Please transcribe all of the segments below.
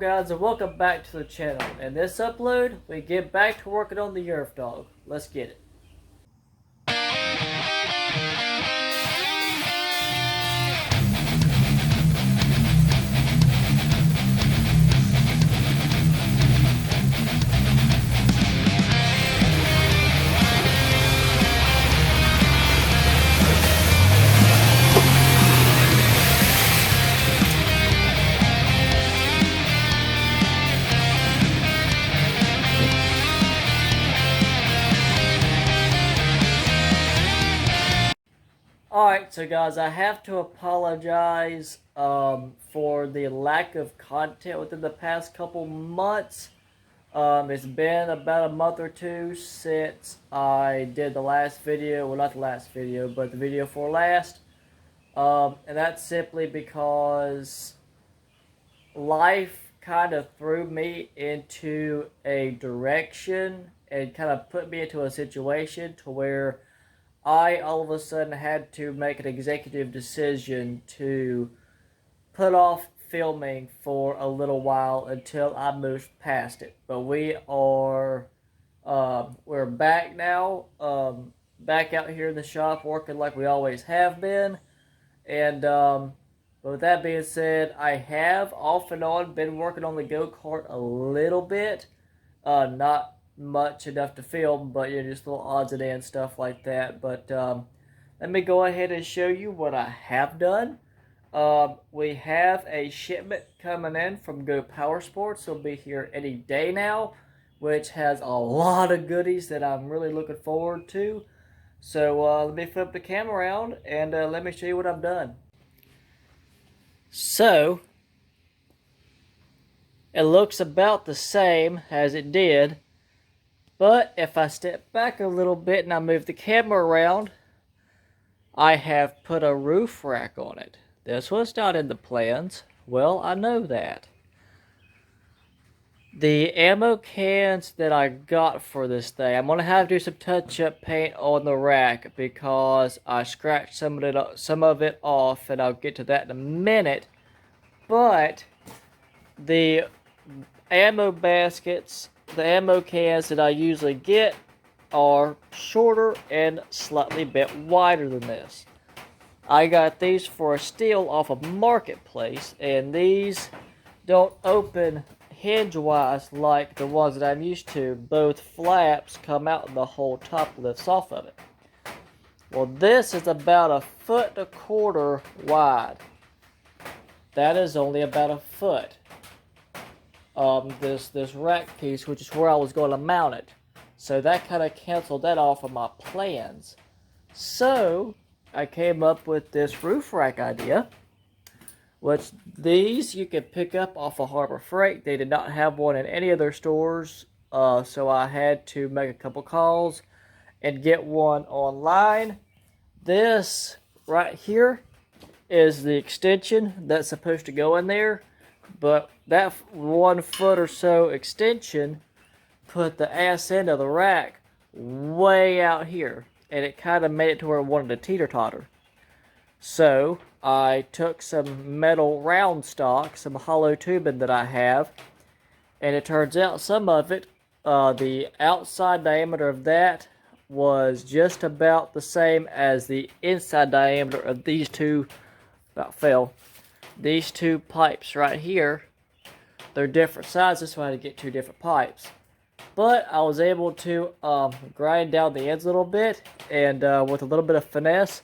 guys, and welcome back to the channel. In this upload, we get back to working on the Yerf dog. Let's get it. Alright, so guys, I have to apologize for the lack of content within the past couple months. It's been about a month or two since I did the last video. Well, not the last video, but the video for last. And that's simply because life kind of threw me into a direction and kind of put me into a situation to where I all of a sudden had to make an executive decision to put off filming for a little while until I moved past it. But we're back now, back out here in the shop working like we always have been. And but with that being said, I have off and on been working on the go-kart a little bit. Not much enough to film, but just little odds and ends, stuff like that. But let me go ahead and show you what I have done. We have a shipment coming in from Go Power Sports. It'll be here any day now, which has a lot of goodies that I'm really looking forward to. So let me flip the camera around and let me show you what I've done. So it looks about the same as it did, but if I step back a little bit and I move the camera around, I have put a roof rack on it. This was not in the plans. Well, I know that. The ammo cans that I got for this thing, I'm going to have to do some touch-up paint on the rack because I scratched some of it off, and I'll get to that in a minute. But the ammo baskets, the ammo cans that I usually get are shorter and slightly bit wider than this. I got these for a steal off of Marketplace, and these don't open hinge-wise like the ones that I'm used to. Both flaps come out and the whole top lifts off of it. Well, this is about 1.25 feet wide. That is only about a foot. This rack piece, which is where I was going to mount it. So that kind of canceled that off of my plans. So I came up with this roof rack idea, which these you can pick up off of Harbor Freight. They did not have one in any of their stores, so I had to make a couple calls and get one online. This right here is the extension that's supposed to go in there, but that 1 foot or so extension put the ass end of the rack way out here, and it kind of made it to where it wanted to teeter-totter. So I took some metal round stock, some hollow tubing that I have, and it turns out some of it, the outside diameter of that was just about the same as the inside diameter of these two, these two pipes right here. They're different sizes, so I had to get 2 different pipes. But I was able to grind down the ends a little bit, and with a little bit of finesse,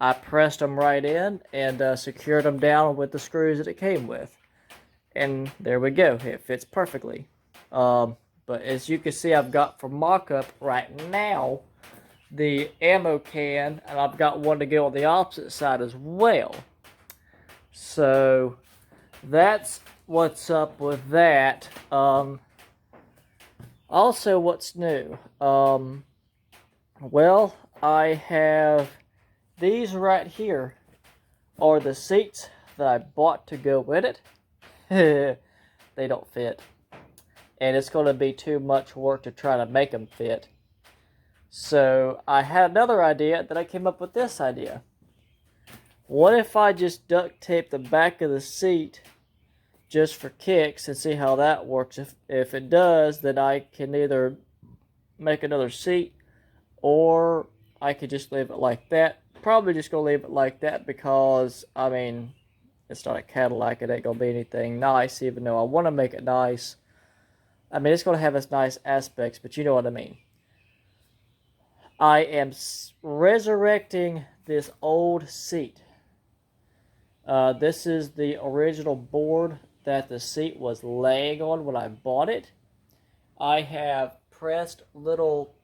I pressed them right in and secured them down with the screws that it came with. And there we go. It fits perfectly. But as you can see, I've got for mock-up right now the ammo can, and I've got one to go on the opposite side as well. So that's what's up with that. Also, what's new? Well, I have these right here are the seats that I bought to go with it. They don't fit, and it's going to be too much work to try to make them fit. So I had another idea that I came up with this idea. What if I just duct tape the back of the seat just for kicks and see how that works. If it does, then I can either make another seat or I could just leave it like that. Probably just gonna leave it like that because, I mean, it's not a Cadillac. It ain't gonna be anything nice, even though I want to make it nice. I mean, it's gonna have its nice aspects, but you know what I mean. I am resurrecting this old seat. This is the original board that the seat was laying on when I bought it. I have pressed little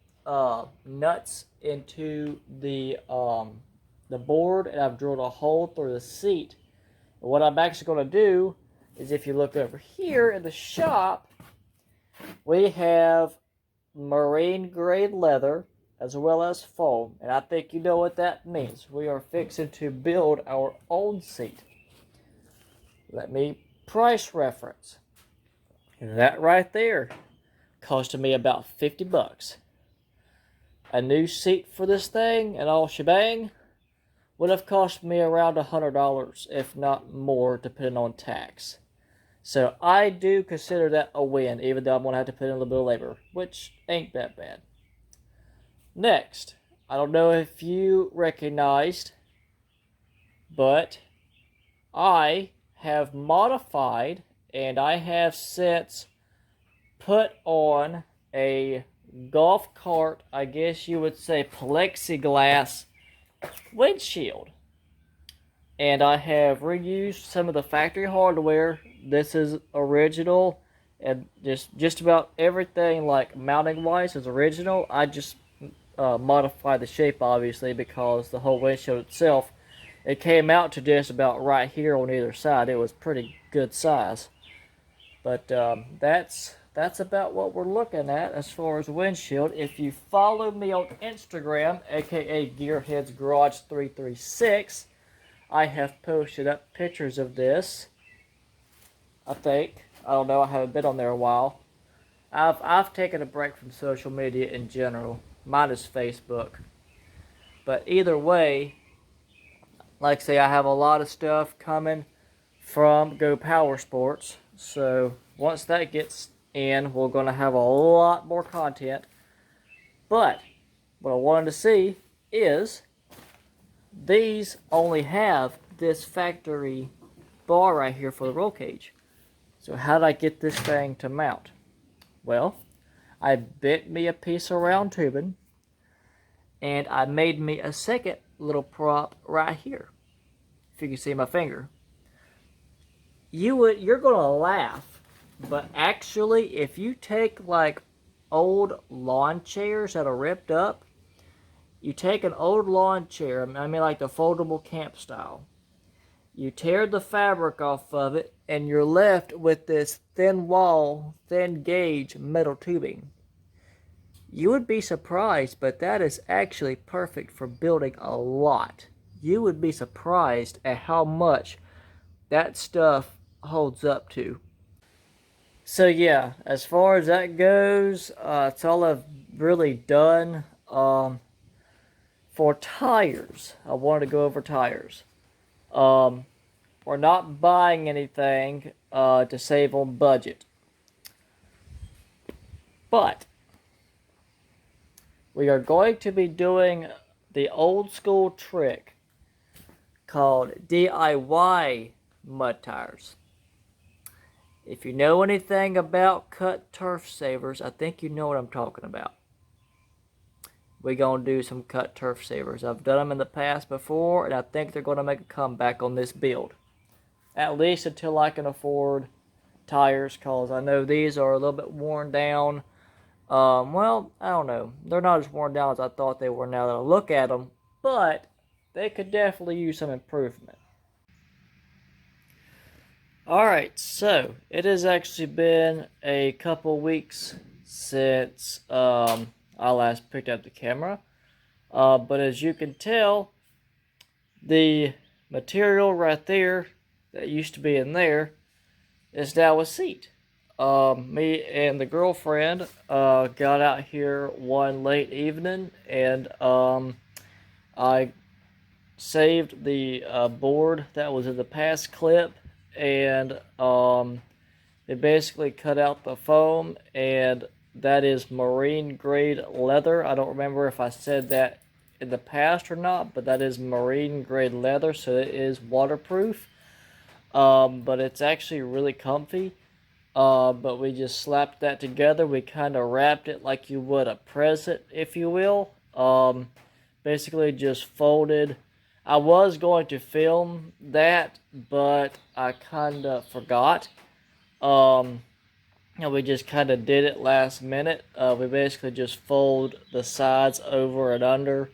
nuts into the board, and I've drilled a hole through the seat. And what I'm actually going to do is, if you look over here in the shop, we have marine grade leather as well as foam, and I think you know what that means. We are fixing to build our own seat. Let me price reference. That right there costed me about 50 bucks. A new seat for this thing and all shebang would have cost me around $100, if not more, depending on tax. So I do consider that a win, even though I'm going to have to put in a little bit of labor, which ain't that bad. Next, I don't know if you recognized, but I have modified and I have since put on a golf cart, I guess you would say plexiglass windshield. And I have reused some of the factory hardware. This is original, and just about everything, like mounting wise, is original. I just modified the shape, obviously, because the whole windshield itself, it came out to just about right here on either side. It was pretty good size. But that's about what we're looking at as far as windshield. If you follow me on Instagram, aka Gearheads Garage 336, I have posted up pictures of this. I think. I don't know. I haven't been on there a while. I've taken a break from social media in general, minus Facebook. But either way, like I say, I have a lot of stuff coming from Go Power Sports. So once that gets in, we're going to have a lot more content. But what I wanted to see is these only have this factory bar right here for the roll cage. So how did I get this thing to mount? Well, I bent me a piece of round tubing, and I made me a second little prop right here. If you can see my finger. You're gonna laugh, but actually, if you take like old lawn chairs that are ripped up, you take an old lawn chair, I mean like the foldable camp style, you tear the fabric off of it, and you're left with this thin wall, thin gauge metal tubing. You would be surprised, but that is actually perfect for building a lot. You would be surprised at how much that stuff holds up to. So yeah, as far as that goes, it's all I've really done. For tires, I wanted to go over tires. We're not buying anything to save on budget, but we are going to be doing the old school trick called DIY mud tires. If you know anything about cut turf savers, I think you know what I'm talking about. We're going to do some cut turf savers. I've done them in the past before, and I think they're going to make a comeback on this build. At least until I can afford tires, because I know these are a little bit worn down. Well, I don't know. They're not as worn down as I thought they were now that I look at them, but they could definitely use some improvement. Alright, so it has actually been a couple weeks since I last picked up the camera. But as you can tell, the material right there that used to be in there is now a seat. Me and the girlfriend got out here one late evening, and I saved the board that was in the past clip, and they basically cut out the foam, and that is marine grade leather. I don't remember if I said that in the past or not, but that is marine grade leather, so it is waterproof. But it's actually really comfy. But we just slapped that together. We kind of wrapped it like you would a present, if you will. Basically just folded. I was going to film that, but I kind of forgot. Um, and we just kind of did it last minute. We basically just fold the sides over and under,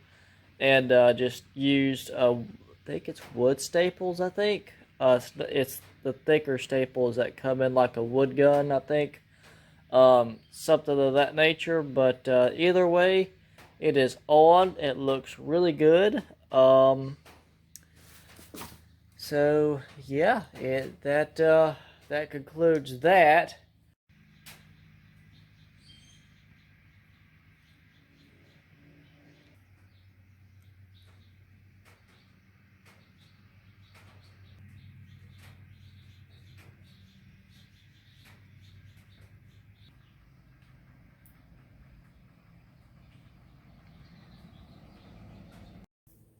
and just used, I think it's wood staples, I think. It's the thicker staples that come in like a wood gun, I think. Something of that nature, but either way, it is on. It looks really good. So yeah, that concludes that.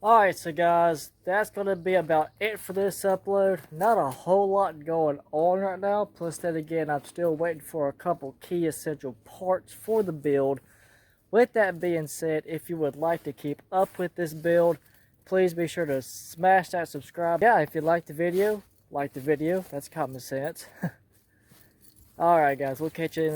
Alright, so guys, that's going to be about it for this upload. Not a whole lot going on right now. Plus, then again, I'm still waiting for a couple key essential parts for the build. With that being said, if you would like to keep up with this build, please be sure to smash that subscribe. Yeah, if you like the video, like the video. That's common sense. Alright, guys, we'll catch you in